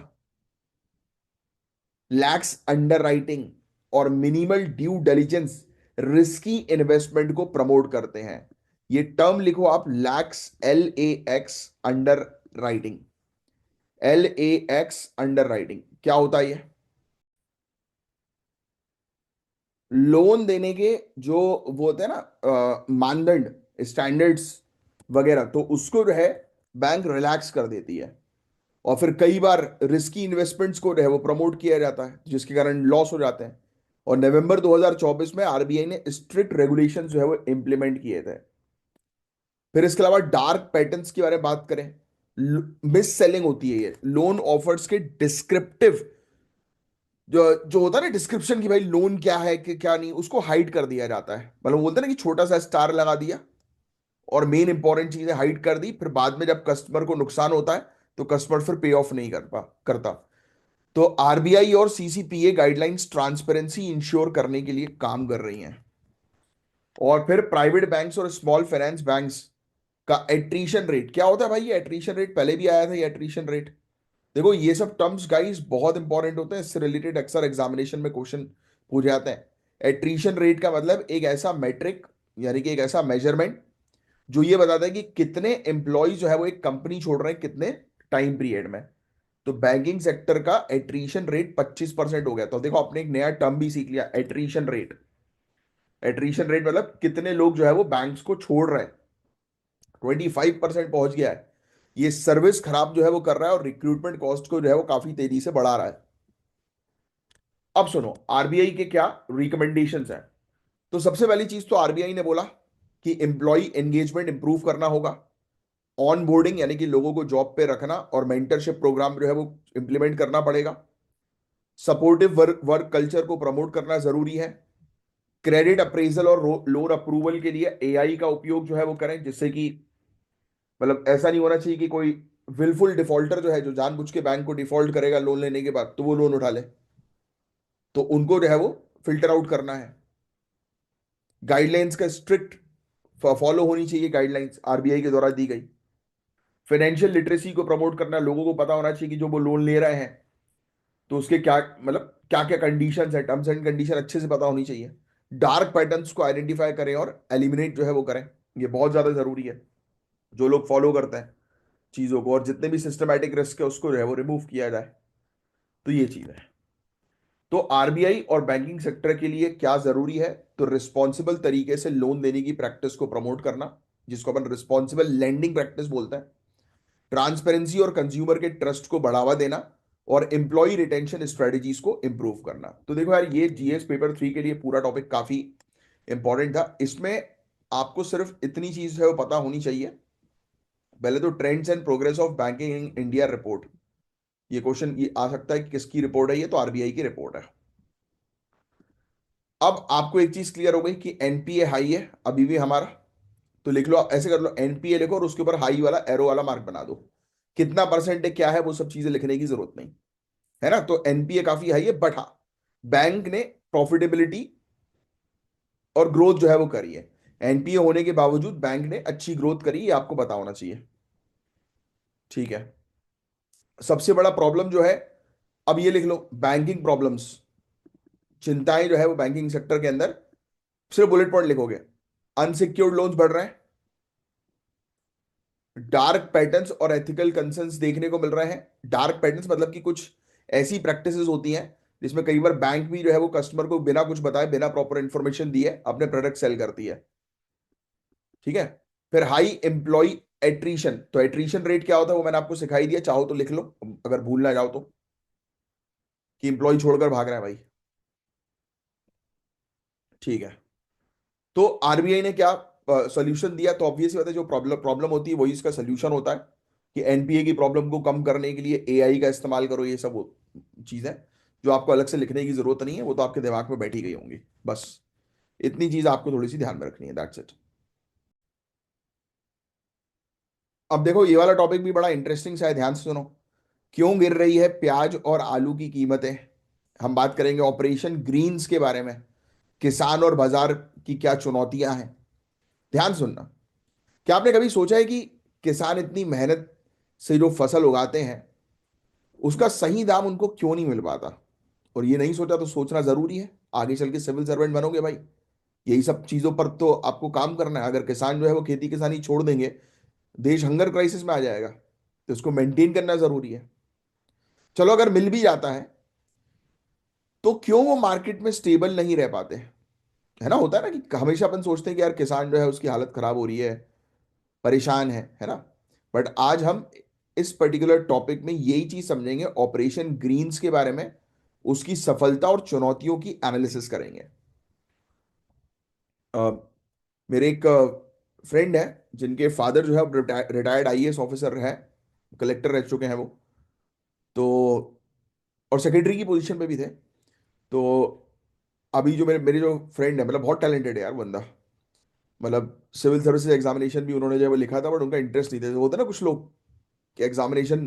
लैक्स अंडरराइटिंग और minimal due diligence risky investment को प्रमोट करते हैं। ये टर्म लिखो आप, lakhs, LAX, under writing. LAX under writing क्या होता है ये? लोन देने के जो वो होते हैं ना, मानदंड, स्टैंडर्ड्स वगैरह, तो उसको जो है बैंक रिलैक्स कर देती है। और फिर कई बार रिस्की इन्वेस्टमेंट्स को जो है वो प्रमोट किया जाता है, जिसके कारण लॉस हो जाते हैं। और नवंबर 2024 में आरबीआई ने स्ट्रिक्ट रेगुलेशन जो है वो इंप्लीमेंट किए थे। फिर इसके अलावा डार्क पैटर्न्स के बारे में बात करें, मिस सेलिंग होती है ये लोन ऑफर्स के डिस्क्रिप्टिव, जो जो होता है ना डिस्क्रिप्शन की भाई लोन क्या है कि क्या नहीं, उसको हाइड कर दिया जाता है। मतलब बोलते हैं ना कि छोटा सा स्टार लगा दिया और मेन इंपॉर्टेंट चीजें हाइड कर दी, फिर बाद में जब कस्टमर को नुकसान होता है तो कस्टमर फिर पे ऑफ नहीं करता। तो आरबीआई और सीसीपीए गाइडलाइंस ट्रांसपेरेंसी इंश्योर करने के लिए काम कर रही हैं। और फिर प्राइवेट बैंक्स और स्मॉल फाइनेंस बैंक्स का एट्रीशन रेट क्या होता है भाई? ये एट्रीशन रेट पहले भी आया था, ये एट्रीशन रेट। देखो ये सब टर्म्स गाइस बहुत इंपॉर्टेंट होते हैं, इससे रिलेटेड अक्सर एग्जामिनेशन में क्वेश्चन पूछे जाते हैं। एट्रीशन रेट का मतलब एक ऐसा मेट्रिक, यानी कि एक ऐसा मेजरमेंट जो ये बताता है कि कितने एम्प्लॉय जो है वो एक कंपनी छोड़ रहे हैं कितने टाइम पीरियड में। तो बैंकिंग सेक्टर का एट्रीशन रेट 25% हो गया। तो देखो आपने एक नया टर्म भी सीख लिया, एट्रीशन रेट। एट्रीशन रेट मतलब कितने लोग जो है वो बैंक्स को छोड़ रहे हैं, 25% पहुंच गया है। ये सर्विस खराब जो है वो कर रहा है और रिक्रूटमेंट कॉस्ट को जो है वो काफी तेजी से बढ़ा रहा है। अब सुनो आरबीआई के क्या रिकमेंडेशंस हैं। तो सबसे पहली चीज तो आरबीआई ने बोला कि एम्प्लॉय एंगेजमेंट इंप्रूव करना होगा। ऑन बोर्डिंग यानी कि लोगों को जॉब पे रखना और मेंटरशिप प्रोग्राम जो है वो इंप्लीमेंट करना पड़ेगा। सपोर्टिव वर्क वर्क कल्चर को प्रमोट करना जरूरी है। क्रेडिट अप्रेजल और लोन अप्रूवल के लिए एआई का उपयोग जो है वो करें, जिससे कि मतलब ऐसा नहीं होना चाहिए कि कोई विलफुल डिफॉल्टर जो है, जो जानबूझ के बैंक को डिफॉल्ट करेगा लोन लेने के बाद तो वो लोन उठा ले। तो उनको जो है वो फिल्टर आउट करना है। गाइडलाइंस का स्ट्रिक्ट फॉलो होनी चाहिए, गाइडलाइंस आरबीआई के द्वारा दी गई। फाइनेंशियल लिटरेसी को प्रमोट करना, लोगों को पता होना चाहिए कि जो वो लोन ले रहे हैं तो उसके क्या मतलब क्या क्या कंडीशंस है, टर्म्स एंड कंडीशन अच्छे से पता होनी चाहिए। डार्क पैटर्न्स को आइडेंटिफाई करें और एलिमिनेट जो है वो करें, ये बहुत ज्यादा जरूरी है। जो लोग फॉलो करते हैं चीजों को, और जितने भी सिस्टमैटिक रिस्क है उसको जो है वो रिमूव किया जाए। तो ये चीज है। तो आरबीआई और बैंकिंग सेक्टर के लिए क्या जरूरी है? तो रिस्पॉन्सिबल तरीके से लोन देने की प्रैक्टिस को प्रमोट करना, जिसको अपन रिस्पॉन्सिबल लेंडिंग प्रैक्टिस बोलते हैं। ट्रांसपेरेंसी और कंज्यूमर के ट्रस्ट को बढ़ावा देना और एम्प्लॉय रिटेंशन स्ट्रेटजीज को इंप्रूव करना। तो देखो यार, ये जीएस पेपर 3 के लिए पूरा टॉपिक काफी इंपॉर्टेंट था। इसमें आपको सिर्फ इतनी चीज है वो पता होनी चाहिए। पहले तो trends and progress of banking in India report, ये क्वेश्चन ये आ सकता है कि किसकी रिपोर्ट है, ये तो आरबीआई की रिपोर्ट है। अब आपको एक चीज क्लियर हो गई कि एनपीए हाई है अभी भी हमारा। तो लिख लो, ऐसे कर लो, एनपीए लिखो और उसके ऊपर हाई वाला एरो वाला मार्क बना दो। कितना परसेंट है क्या है वो सब चीजें लिखने की जरूरत नहीं है ना। तो एनपीए काफी हाई है, बट हाँ बैंक ने प्रॉफिटेबिलिटी और ग्रोथ जो है वो करी है। एनपीए होने के बावजूद बैंक ने अच्छी ग्रोथ करी, ये आपको पता होना चाहिए। ठीक है। सबसे बड़ा प्रॉब्लम जो है, अब ये लिख लो, बैंकिंग प्रॉब्लम्स, चिंताएं जो है वो बैंकिंग सेक्टर के अंदर, सिर्फ बुलेट पॉइंट लिखोगे। अनसिक्योर्ड लोन्स बढ़ रहे हैं, डार्क पैटर्न्स और एथिकल कंसर्न्स देखने को मिल रहे हैं। डार्क पैटर्न्स मतलब कि कुछ ऐसी प्रैक्टिसेस होती हैं जिसमें कई बार बैंक भी जो है वो कस्टमर को बिना कुछ बताए, बिना प्रॉपर इंफॉर्मेशन दिए अपने प्रोडक्ट सेल करती है। ठीक है। फिर हाई एम्प्लॉय एट्रीशन, तो एट्रीशन रेट क्या होता है वो मैंने आपको सिखाई दिया, चाहो तो लिख लो अगर भूल ना जाओ तो, कि एम्प्लॉय छोड़कर भाग रहा है भाई। ठीक है। तो आरबीआई ने क्या सोल्यूशन दिया? तो ऑब्वियस बात है, जो प्रॉब्लम प्रॉब्लम होती है वही इसका सोल्यूशन होता है, कि एनपीए की प्रॉब्लम को कम करने के लिए एआई का इस्तेमाल करो। ये सब वो चीज है जो आपको अलग से लिखने की जरूरत नहीं है, वो तो आपके दिमाग में बैठी गई होंगी। बस इतनी चीज आपको थोड़ी सी ध्यान में रखनी है, दैट्स इट। अब देखो ये वाला टॉपिक भी बड़ा इंटरेस्टिंग सा है, ध्यान से सुनो। क्यों गिर रही है प्याज और आलू की कीमतें? हम बात करेंगे ऑपरेशन ग्रीन्स के बारे में, किसान और बाजार की क्या चुनौतियां हैं। ध्यान सुनना। क्या आपने कभी सोचा है कि किसान इतनी मेहनत से जो फसल उगाते हैं उसका सही दाम उनको क्यों नहीं मिल पाता? और ये नहीं सोचा तो सोचना जरूरी है, आगे चल के सिविल सर्वेंट बनोगे भाई, यही सब चीजों पर तो आपको काम करना है। अगर किसान जो है वो खेती किसानी छोड़ देंगे, देश हंगर क्राइसिस में आ जाएगा। तो इसको मेंटेन करना जरूरी है। चलो अगर मिल भी जाता है तो क्यों वो मार्केट में स्टेबल नहीं रह पाते? है ना, होता है ना कि हमेशा अपन सोचते हैं कि यार किसान जो है उसकी हालत खराब हो रही है, परेशान है ना। बट आज हम इस पर्टिकुलर टॉपिक में यही चीज समझेंगे, ऑपरेशन ग्रीन्स के बारे में, उसकी सफलता और चुनौतियों की एनालिसिस करेंगे। अ, मेरे एक फ्रेंड है जिनके फादर जो है रिटायर्ड आईएएस ऑफिसर है, कलेक्टर रह चुके हैं वो। तो और सेक्रेटरी की पोजीशन पे भी थे। तो अभी जो मेरे मेरे जो फ्रेंड है, मतलब बहुत टैलेंटेड है यार बंदा। मतलब सिविल सर्विसेज एग्जामिनेशन भी उन्होंने जो है वो लिखा था, बट उनका इंटरेस्ट नहीं था। होता है ना कुछ लोग कि एग्जामिनेशन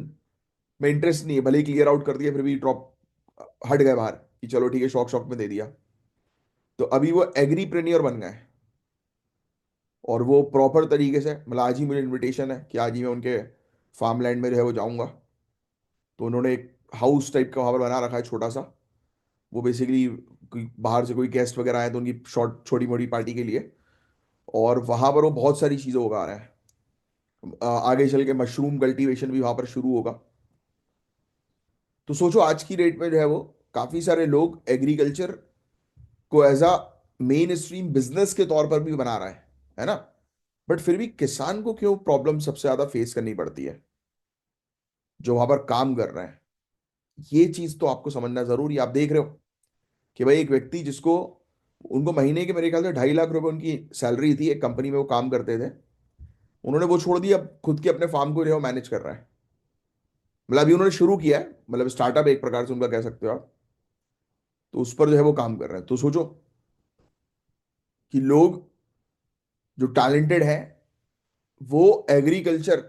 में इंटरेस्ट नहीं है, भले ही क्लियर आउट कर दिया फिर भी ड्रॉप, हट गए बाहर कि चलो ठीक है शौक शौक में दे दिया। तो अभी वो एग्रीप्रेन्योर बन गए। और वो प्रॉपर तरीके से, मतलब आज ही मुझे इनविटेशन है कि आज ही मैं उनके फार्म लैंड में जो है वो जाऊंगा। तो उन्होंने एक हाउस टाइप का वहां पर बना रखा है छोटा सा। वो बेसिकली कोई बाहर से कोई गेस्ट वगैरह आए तो उनकी शॉर्ट छोटी मोटी पार्टी के लिए। और वहां पर वो बहुत सारी चीजें उगा रहे हैं। आगे चल के मशरूम कल्टीवेशन भी वहां पर शुरू होगा। तो सोचो आज की डेट में जो है वो काफी सारे लोग एग्रीकल्चर को as a mainstream business के तौर पर भी बना रहा है ना। बट फिर भी किसान को क्यों प्रॉब्लम सबसे ज्यादा फेस करनी पड़ती है, जो वहां पर काम कर रहे हैं? ये चीज तो आपको समझना जरूरी है। आप देख रहे हो कि भाई एक व्यक्ति जिसको, उनको महीने के मेरे ख्याल से 2.5 लाख रुपए उनकी सैलरी थी, एक कंपनी में वो काम करते थे, उन्होंने वो छोड़ दिया, अब खुद के अपने फार्म को जो है मैनेज कर रहा है। मतलब अभी उन्होंने शुरू किया है, मतलब स्टार्टअप एक प्रकार से उनका कह सकते हो आप। तो उस पर जो है वो काम कर रहे हैं। तो सोचो कि लोग जो टैलेंटेड है वो एग्रीकल्चर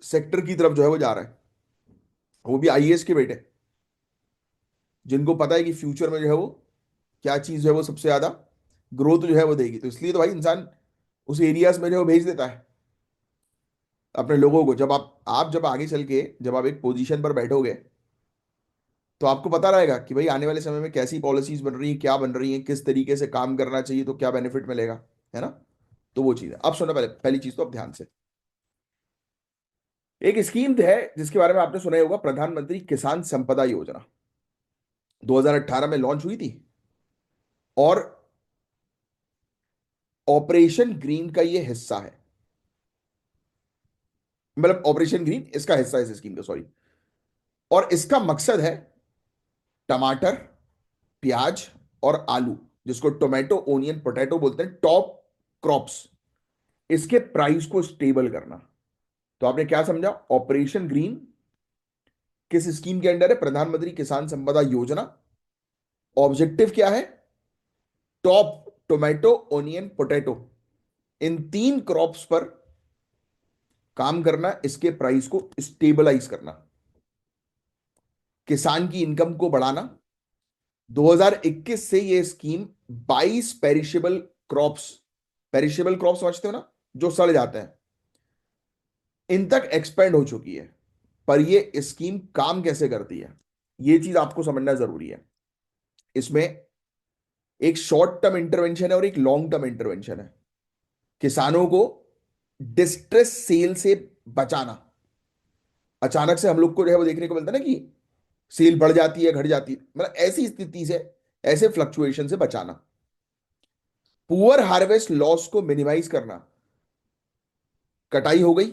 सेक्टर की तरफ जो है वो जा रहा है, वो भी आईएएस के बेटे, जिनको पता है कि फ्यूचर में जो है वो क्या चीज जो है वो सबसे ज्यादा ग्रोथ जो है वो देगी। तो इसलिए तो भाई इंसान उस एरियाज में जो है वो भेज देता है अपने लोगों को। जब आप जब आगे चल के जब आप एक पोजीशन पर बैठोगे तो आपको पता रहेगा कि भाई आने वाले समय में कैसी पॉलिसीज बन रही हैं, क्या बन रही हैं, किस तरीके से काम करना चाहिए, तो क्या बेनिफिट मिलेगा, है ना। तो वो चीज है। अब सुनो, पहले पहली चीज तो अब ध्यान से, एक स्कीम है जिसके बारे में आपने सुना ही होगा, प्रधानमंत्री किसान संपदा योजना, 2018 में लॉन्च हुई थी। और ऑपरेशन ग्रीन का ये हिस्सा है, मतलब ऑपरेशन ग्रीन इसका हिस्सा है इस स्कीम का, सॉरी। और इसका मकसद है टमाटर, प्याज और आलू, जिसको टोमेटो ओनियन पोटैटो बोलते हैं, टॉप क्रॉप्स, इसके प्राइस को स्टेबल करना। तो आपने क्या समझा, ऑपरेशन ग्रीन किस स्कीम के अंडर है? प्रधानमंत्री किसान संपदा योजना। ऑब्जेक्टिव क्या है? टॉप टोमेटो ओनियन पोटैटो, इन 3 क्रॉप्स पर काम करना, इसके प्राइस को स्टेबलाइज करना, किसान की इनकम को बढ़ाना। 2021 से ये scheme 22 perishable crops, perishable crop समझते हो ना, जो सड़ जाते हैं, इन तक एक्सपेंड हो चुकी है। पर ये स्कीम काम कैसे करती है, ये चीज आपको समझना जरूरी है। इसमें एक शॉर्ट टर्म इंटरवेंशन है और एक लॉन्ग टर्म इंटरवेंशन है। किसानों को डिस्ट्रेस सेल से बचाना। अचानक से हम लोग को जो है वो देखने को मिलता है ना कि सेल बढ़ जाती है, घट जाती है, मतलब ऐसी स्थिति से, ऐसे फ्लक्चुएशन से बचाना। पुअर हार्वेस्ट लॉस को मिनिमाइज करना। कटाई हो गई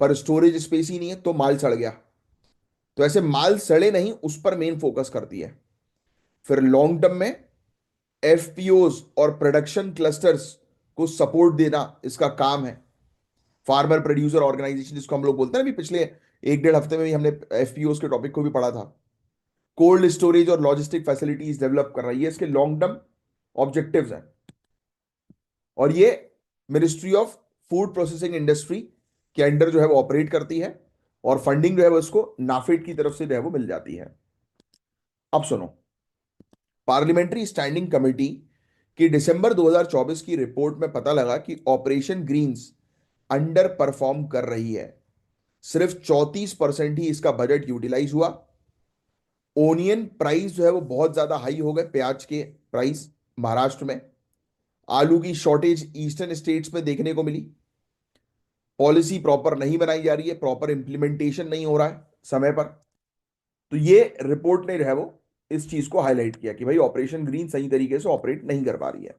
पर स्टोरेज स्पेस ही नहीं है तो माल सड़ गया, तो ऐसे माल सड़े नहीं, उस पर मेन फोकस करती है। फिर लॉन्ग टर्म में एफपीओज और प्रोडक्शन क्लस्टर्स को सपोर्ट देना इसका काम है। फार्मर प्रोड्यूसर ऑर्गेनाइजेशन जिसको हम लोग बोलते हैं ना, अभी पिछले 1-1.5 हफ्ते में भी हमने एफपीओज के टॉपिक को भी पढ़ा था। कोल्ड स्टोरेज और लॉजिस्टिक फैसिलिटीज डेवलप कर रही है, इसके लॉन्ग टर्म ऑब्जेक्टिव्स हैं। और ये ministry of food processing industry के अंडर जो है वो ऑपरेट करती है। और फंडिंग जो है वो इसको नाफेड की तरफ से जो है वो मिल जाती है। अब सुनो, पार्लियामेंट्री स्टैंडिंग कमेटी की दिसंबर 2024 की रिपोर्ट में पता लगा कि ऑपरेशन ग्रीन्स अंडर परफॉर्म कर रही है। सिर्फ 34% ही इसका बजट यूटिलाइज हुआ। ओनियन प्राइस जो है वो बहुत ज्यादा हाई हो गए, प्याज के प्राइस महाराष्ट्र में। आलू की शॉर्टेज ईस्टर्न स्टेट्स में देखने को मिली। पॉलिसी प्रॉपर नहीं बनाई जा रही है, प्रॉपर इंप्लीमेंटेशन नहीं हो रहा है समय पर। तो ये रिपोर्ट ने जो है वो इस चीज को हाईलाइट किया कि भाई ऑपरेशन ग्रीन सही तरीके से ऑपरेट नहीं कर पा रही है।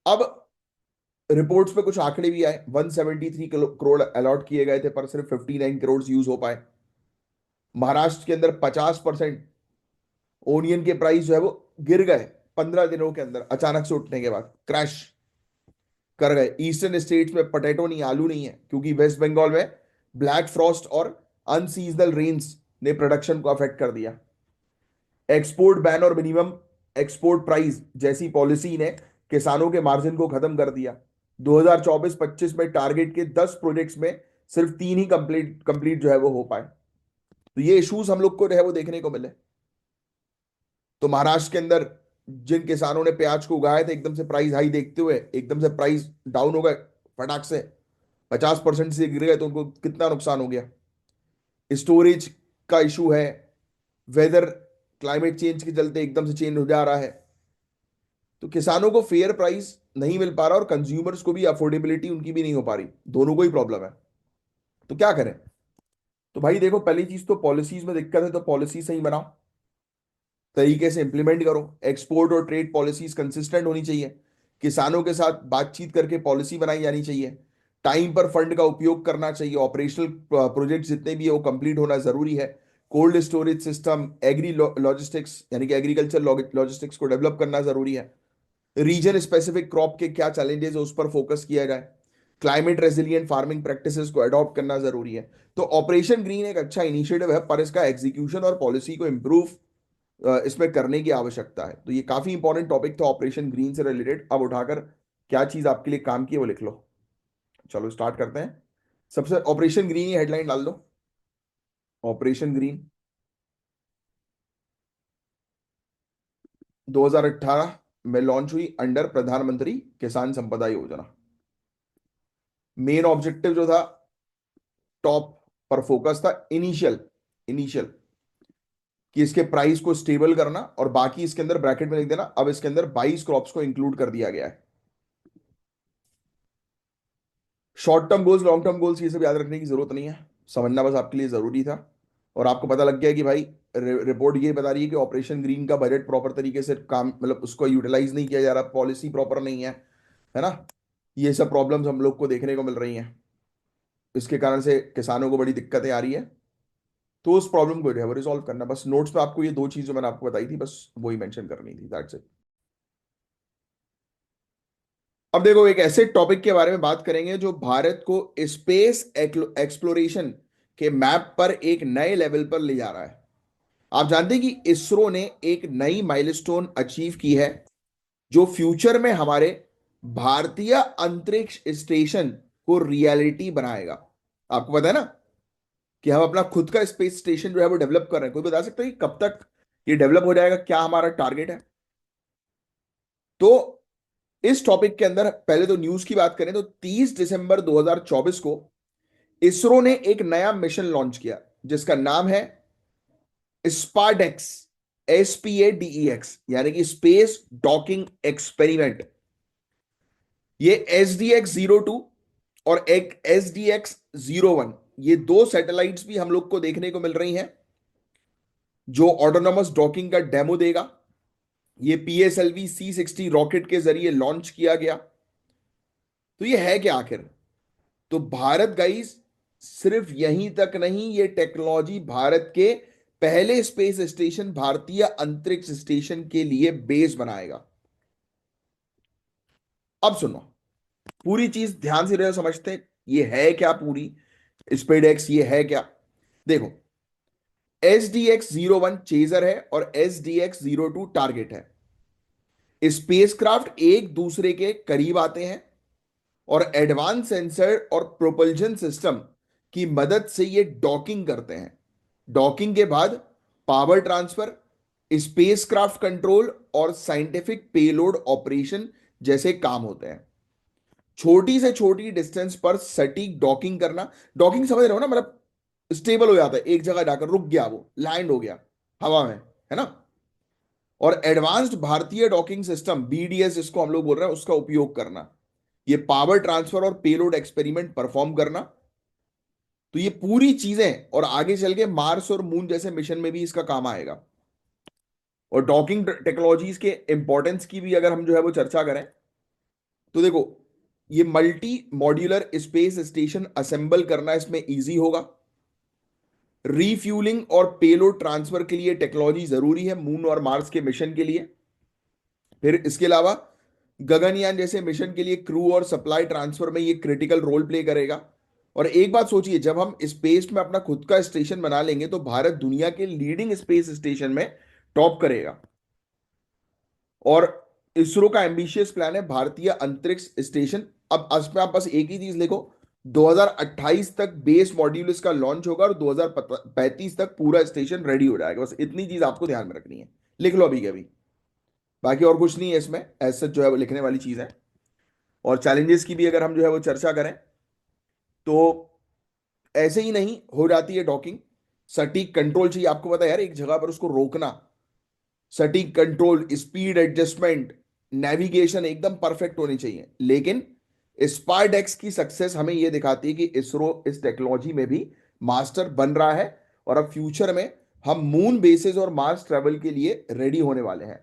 अब रिपोर्ट्स पे कुछ आंकड़े भी आए। 173 करोड़ अलॉट किए गए थे पर सिर्फ 59 करोड़ यूज हो पाए। महाराष्ट्र के अंदर 50% ओनियन के प्राइस जो है वो गिर गए 15 दिनों के अंदर, अचानक से उठने के बाद क्रैश कर गए। ईस्टर्न स्टेट्स में पटेटो नहीं, आलू नहीं है, क्योंकि वेस्ट बंगाल में ब्लैक फ्रॉस्ट और अनसीजनल रेन्स ने प्रोडक्शन को अफेक्ट कर दिया। एक्सपोर्ट बैन और मिनिमम एक्सपोर्ट प्राइस जैसी पॉलिसी ने किसानों के मार्जिन को खत्म कर दिया। 2024-25 में टारगेट के 10 प्रोजेक्ट्स में सिर्फ 3 ही कंप्लीट कंप्लीट जो है वो हो पाए। तो ये इश्यूज हम लोग को जो है वो देखने को मिले। तो महाराष्ट्र के अंदर जिन किसानों ने प्याज को उगाया था, एकदम से प्राइस हाई देखते हुए एकदम से प्राइस डाउन हो गए फटाक से, 50% से गिर गए, तो उनको कितना नुकसान हो गया। स्टोरेज का इशू है, वेदर क्लाइमेट चेंज के चलते एकदम से चेंज हो जा रहा है। तो किसानों को फेयर प्राइस नहीं मिल पा रहा और कंज्यूमर्स को भी अफोर्डेबिलिटी उनकी भी नहीं हो पा रही, दोनों को ही प्रॉब्लम है। तो क्या करें? तो भाई देखो, पहली चीज तो पॉलिसीज में दिक्कत है, तो पॉलिसी सही बनाओ, तरीके से इंप्लीमेंट करो। एक्सपोर्ट और ट्रेड पॉलिसीज कंसिस्टेंट होनी चाहिए। किसानों के साथ बातचीत करके पॉलिसी बनाई जानी चाहिए। टाइम पर फंड का उपयोग करना चाहिए। ऑपरेशनल प्रोजेक्ट जितने भी है वो कंप्लीट होना जरूरी है। Cold storage system, agri logistics यानी कि एग्रीकल्चर लॉजिस्टिक्स को डेवलप करना जरूरी है। रीजन स्पेसिफिक क्रॉप के क्या चैलेंजेस है उस पर फोकस किया जाए। क्लाइमेट रेजिलियंट फार्मिंग प्रैक्टिसेस को अडॉप्ट करना जरूरी है। तो ऑपरेशन ग्रीन एक अच्छा इनिशिएटिव है, पर इसका एग्जीक्यूशन और पॉलिसी को इंप्रूव इसमें करने की आवश्यकता है। तो ये काफी इंपॉर्टेंट टॉपिक था ऑपरेशन ग्रीन से रिलेटेड। अब उठाकर क्या चीज आपके लिए काम की है वो लिख लो। चलो स्टार्ट करते हैं। सबसे ऑपरेशन ग्रीन ही हेडलाइन डाल दो, ऑपरेशन ग्रीन 2018 में लॉन्च हुई अंडर प्रधानमंत्री किसान संपदा योजना। मेन ऑब्जेक्टिव जो था, टॉप पर फोकस था, इनिशियल इनिशियल कि इसके प्राइस को स्टेबल करना, और बाकी इसके अंदर ब्रैकेट में लिख देना। अब इसके अंदर 22 क्रॉप्स को इंक्लूड कर दिया गया है। Short term goals, long term goals, ये सब याद रखने की जरूरत नहीं है, समझना बस आपके लिए जरूरी था। और आपको पता लग गया कि भाई रिपोर्ट ये बता रही है कि ऑपरेशन ग्रीन का बजट प्रॉपर तरीके से काम, मतलब उसको यूटिलाइज नहीं किया जा रहा, पॉलिसी प्रॉपर नहीं है ना। ये सब प्रॉब्लम्स हम लोग को देखने को मिल रही हैं। इसके कारण से किसानों को बड़ी दिक्कतें आ रही है। तो उस प्रॉब्लम को जो है वो रिजॉल्व करना, बस नोट्स में आपको ये दो चीजें मैंने आपको बताई थी, बस वही मेंशन करनी थी, दैट्स इट। अब देखो, एक ऐसे टॉपिक के बारे में बात करेंगे जो भारत को स्पेस एक्सप्लोरेशन के मैप पर एक नए लेवल पर ले जा रहा है। आप जानते हैं कि इसरो ने एक नई माइलस्टोन अचीव की है, जो फ्यूचर में हमारे भारतीय अंतरिक्ष स्टेशन को रियलिटी बनाएगा। आपको पता है ना कि हम अपना खुद का स्पेस स्टेशन जो है वो डेवलप कर रहे हैं। कोई बता सकता है कि कब तक ये डेवलप हो जाएगा, क्या हमारा टारगेट है? तो इस टॉपिक के अंदर पहले तो न्यूज की बात करें तो 30 दिसंबर 2024 को इसरो ने एक नया मिशन लॉन्च किया जिसका नाम है स्पाडेक्स, SPADEX, यानी कि स्पेस डॉकिंग एक्सपेरिमेंट। ये SDX-02 और एक SDX-01, ये दो सैटेलाइट्स भी हम लोग को देखने को मिल रही हैं जो ऑटोनॉमस डॉकिंग का डेमो देगा। ये PSLV C60 रॉकेट के जरिए लॉन्च किया गया। तो ये है क्या आखिर? तो भारत गाइस सिर्फ यहीं तक नहीं, ये टेक्नोलॉजी भारत के पहले स्पेस स्टेशन भारतीय अंतरिक्ष स्टेशन के लिए बेस बनाएगा। अब सुनो, पूरी चीज ध्यान से रहो, समझते हैं ये है क्या पूरी स्पेडेक्स, ये है क्या। देखो, SDX-01 चेजर है और SDX-02 टारगेट है। स्पेसक्राफ्ट एक दूसरे के करीब आते हैं और एडवांस सेंसर और प्रोपल्जन सिस्टम की मदद से ये डॉकिंग करते हैं। डॉकिंग के बाद पावर ट्रांसफर, स्पेसक्राफ्ट कंट्रोल और साइंटिफिक पेलोड ऑपरेशन जैसे काम होते हैं। छोटी से छोटी डिस्टेंस पर सटीक डॉकिंग करना। डॉकिंग समझ रहे हो ना, मतलब स्टेबल हो जाता है, एक जगह जाकर रुक गया, वो लैंड हो गया हवा में, है ना। और एडवांस्ड भारतीय डॉकिंग सिस्टम बीडीएस जिसको हम लोग बोल रहे हैं उसका उपयोग करना, ये पावर ट्रांसफर और पेलोड एक्सपेरिमेंट परफॉर्म करना। तो ये पूरी चीजें और आगे चल के मार्स और मून जैसे मिशन में भी इसका काम आएगा। और डॉकिंग टेक्नोलॉजीज के इंपॉर्टेंस की भी अगर हम जो है वो चर्चा करें, तो देखो, ये multi modular space station assemble करना इसमें इजी होगा। रीफ्यूलिंग और पेलोड ट्रांसफर के लिए टेक्नोलॉजी जरूरी है मून और मार्स के मिशन के लिए। फिर इसके अलावा गगनयान जैसे मिशन के लिए क्रू और सप्लाई ट्रांसफर में ये क्रिटिकल रोल प्ले करेगा। और एक बात सोचिए, जब हम स्पेस में अपना खुद का स्टेशन बना लेंगे तो भारत दुनिया के लीडिंग स्पेस स्टेशन में टॉप करेगा। और इसरो का एम्बिशियस प्लान है भारतीय अंतरिक्ष स्टेशन। अब इसमें आप बस एक ही चीज लिखो, 2028 तक बेस मॉड्यूल इसका लॉन्च होगा और 2035 तक पूरा स्टेशन रेडी हो जाएगा। बस इतनी चीज आपको ध्यान में रखनी है, लिख लो अभी के अभी। बाकी और कुछ नहीं है इसमें ऐसा जो है वो लिखने वाली चीज है। और चैलेंजेस की भी अगर हम जो है वो चर्चा करें, तो ऐसे ही नहीं हो जाती है डॉकिंग। सटीक कंट्रोल चाहिए, आपको पता है यार, एक जगह पर उसको रोकना, सटीक कंट्रोल, स्पीड एडजस्टमेंट, नेविगेशन एकदम परफेक्ट होनी चाहिए। लेकिन स्पारडेक्स की सक्सेस हमें यह दिखाती है कि इसरो इस टेक्नोलॉजी में भी मास्टर बन रहा है। और अब फ्यूचर में हम मून बेसिस और मार्स ट्रेवल के लिए रेडी होने वाले हैं।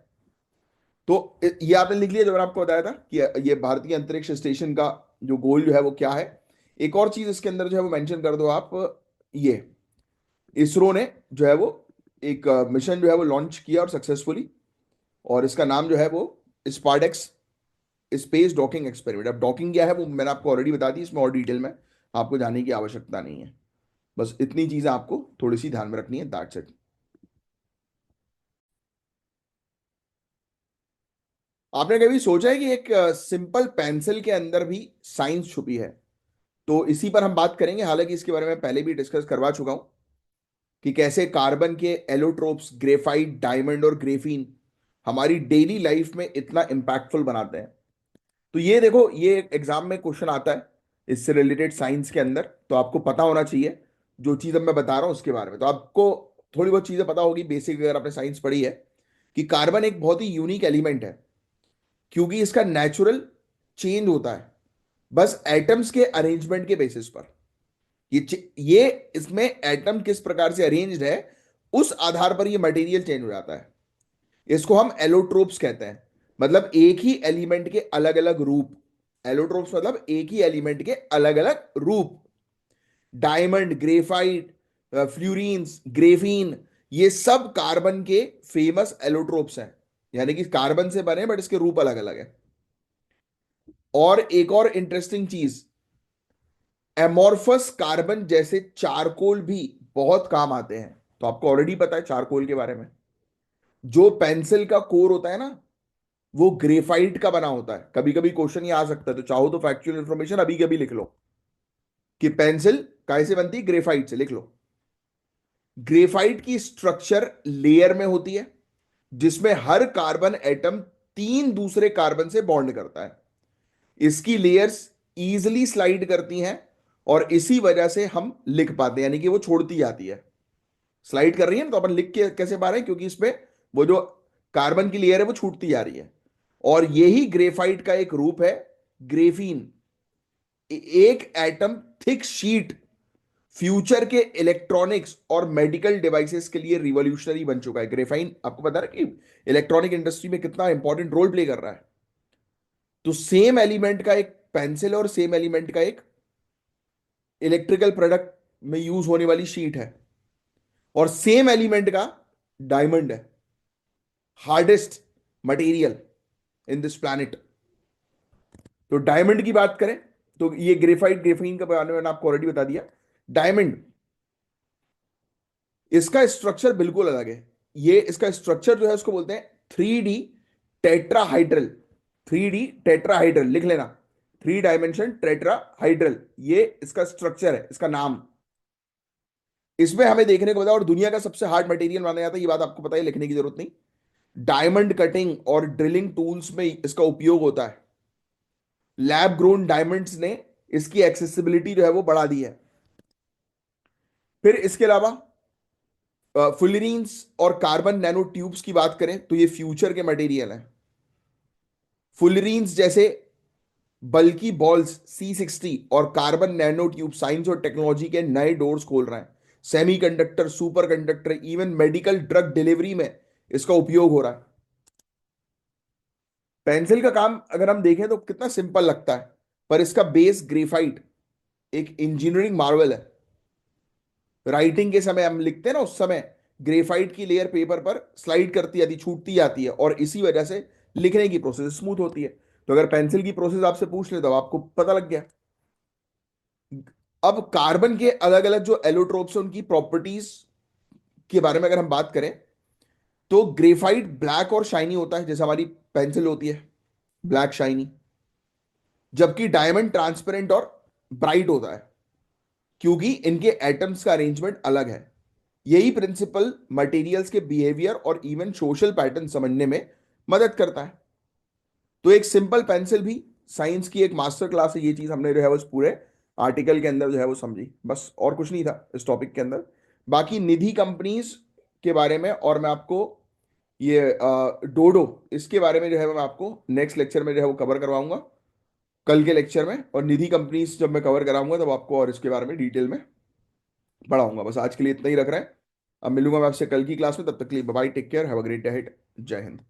तो ये आपने लिख लिया जो मैंने आपको बताया था कि ये भारतीय अंतरिक्ष स्टेशन का जो गोल जो है वो क्या है। एक और चीज इसके अंदर जो है वो मेंशन कर दो आप, ये इसरो ने जो है वो एक मिशन जो है वो लॉन्च किया और सक्सेसफुली, और इसका नाम जो है वो स्पार्डेक्स स्पेस डॉकिंग एक्सपेरिमेंट। अब डॉकिंग क्या है वो मैंने आपको ऑलरेडी बता दी, इसमें और डिटेल में आपको जाने की आवश्यकता नहीं है। बस इतनी चीजें आपको थोड़ी सी ध्यान में रखनी है, दैट्स इट। आपने कभी सोचा है कि एक सिंपल पेंसिल के अंदर भी साइंस छुपी है? तो इसी पर हम बात करेंगे। हालांकि इसके बारे में पहले भी डिस्कस करवा चुका हूं कि कैसे कार्बन के एलोट्रोप्स, ग्रेफाइट, डायमंड और ग्रेफीन हमारी डेली लाइफ में इतना इंपैक्टफुल बनाते हैं। तो ये देखो, ये एग्जाम में क्वेश्चन आता है इससे रिलेटेड साइंस के अंदर, तो आपको पता होना चाहिए जो चीज अब मैं बता रहा हूं उसके बारे में। तो आपको थोड़ी बहुत चीजें पता होगी बेसिक, अगर आपने साइंस पढ़ी है, कि कार्बन एक बहुत ही यूनिक एलिमेंट है क्योंकि इसका नेचुरल चेंज होता है बस एटम्स के अरेंजमेंट के बेसिस पर। ये इसमें एटम किस प्रकार से अरेंज्ड है उस आधार पर ये मटेरियल चेंज हो जाता है। इसको हम एलोट्रोप्स कहते हैं, मतलब एक ही एलिमेंट के अलग अलग रूप। एलोट्रोप्स मतलब एक ही एलिमेंट के अलग अलग रूप। डायमंड, ग्रेफाइट, फ्लूरीन्स, ग्रेफीन, ये सब कार्बन के फेमस एलोट्रोप्स हैं। यानी कि कार्बन से बने बट इसके रूप अलग अलग है। और एक और इंटरेस्टिंग चीज, एमोर्फस कार्बन जैसे चारकोल भी बहुत काम आते हैं। तो आपको ऑलरेडी पता है चारकोल के बारे में। जो पेंसिल का कोर होता है ना, वो ग्रेफाइट का बना होता है। कभी कभी क्वेश्चन ये आ सकता है, तो चाहो तो फैक्चुअल इंफॉर्मेशन अभी कभी लिख लो कि पेंसिल कैसे बनती है, ग्रेफाइट से, लिख लो। ग्रेफाइट की स्ट्रक्चर लेयर में होती है जिसमें हर कार्बन एटम तीन दूसरे कार्बन से बॉन्ड करता है। इसकी लेयर्स इजिली स्लाइड करती हैं और इसी वजह से हम लिख पाते हैं, यानी कि वो छोड़ती जाती है। स्लाइड कर रही है ना, तो अपन लिख के कैसे पा रहे हैं, क्योंकि इसमें वो जो कार्बन की लेयर है वो छूटती जा रही है। और यही ग्रेफाइट का एक रूप है, ग्रेफीन। एक एटम थिक शीट फ्यूचर के इलेक्ट्रॉनिक्स और मेडिकल डिवाइसेस के लिए रिवॉल्यूशनरी बन चुका है। ग्रेफाइन आपको पता है कि इलेक्ट्रॉनिक इंडस्ट्री में कितना इंपॉर्टेंट रोल प्ले कर रहा है। तो सेम एलिमेंट का एक पेंसिल और सेम एलिमेंट का एक इलेक्ट्रिकल प्रोडक्ट में यूज होने वाली शीट है, और सेम एलिमेंट का डायमंड है, hardest material in this planet. तो डायमंड की बात करें तो ये ग्रेफाइट ग्रेफीन का बारे में मैंने आपको ऑलरेडी बता दिया। डायमंड, इसका स्ट्रक्चर बिल्कुल अलग है। ये इसका स्ट्रक्चर जो है उसको बोलते हैं 3D टेट्राहाइड्रल। 3D टेट्राहाइड्रल लिख लेना, 3 डायमेंशन टेट्राहाइड्रल, ये इसका स्ट्रक्चर है, इसका नाम। इसमें हमें देखने को मिला, और दुनिया का सबसे हार्ड मटेरियल माना जाता है, ये बात आपको पता है, लिखने की जरूरत नहीं। डायमंड कटिंग और ड्रिलिंग टूल्स में इसका उपयोग होता है। लैब ग्रोन डायमंड्स ने इसकी एक्सेसिबिलिटी जो है वो बढ़ा दी है। फिर इसके अलावा फुलरीन्स और कार्बन नैनो ट्यूब्स की बात करें तो ये फ्यूचर के मटेरियल हैं। फुलरीन्स जैसे बल्की बॉल्स C60 और कार्बन नैनो ट्यूब साइंस और टेक्नोलॉजी के नए डोर्स खोल रहे हैं। Semiconductor, super conductor, even medical drug delivery में इसका उपयोग हो रहा है। पेंसिल का काम अगर हम देखें तो कितना सिंपल लगता है, पर इसका बेस ग्रेफाइट एक इंजीनियरिंग मार्वल है। राइटिंग के समय हम लिखते हैं ना, उस समय ग्रेफाइट की लेयर पेपर पर स्लाइड करती जाती, छूटती जाती है, और इसी वजह से लिखने की प्रोसेस स्मूथ होती है। तो अगर पेंसिल की प्रोसेस आपसे पूछ ले तो आपको पता लग गया। अब कार्बन के अलग अलग जो एलोट्रोप्स हैं उनकी प्रॉपर्टीज के बारे में अगर हम बात करें तो ग्रेफाइट ब्लैक और शाइनी होता है, जैसे हमारी पेंसिल होती है ब्लैक शाइनी, जबकि डायमंड ट्रांसपेरेंट और ब्राइट होता है, क्योंकि इनके एटम्स का अरेंजमेंट अलग है। यही प्रिंसिपल मटेरियल्स के बिहेवियर और इवन सोशल पैटर्न समझने में मदद करता है। तो एक सिंपल पेंसिल भी साइंस की एक मास्टर क्लास है। ये चीज हमने जो है वो इस पूरे आर्टिकल के अंदर जो है वो समझी, बस और कुछ नहीं था इस टॉपिक के अंदर। बाकी निधि कंपनीज के बारे में, और मैं आपको ये डोडो, इसके बारे में जो है मैं आपको नेक्स्ट लेक्चर में जो है वो कवर करवाऊंगा, कल के लेक्चर में। और निधि कंपनीज जब मैं कवर कराऊंगा तब आपको और इसके बारे में डिटेल में पढ़ाऊंगा। बस आज के लिए इतना ही रख रहे हैं। अब मिलूंगा मैं आपसे कल की क्लास में, तब तक के लिए bye, take care, have a great day ahead. जय हिंद।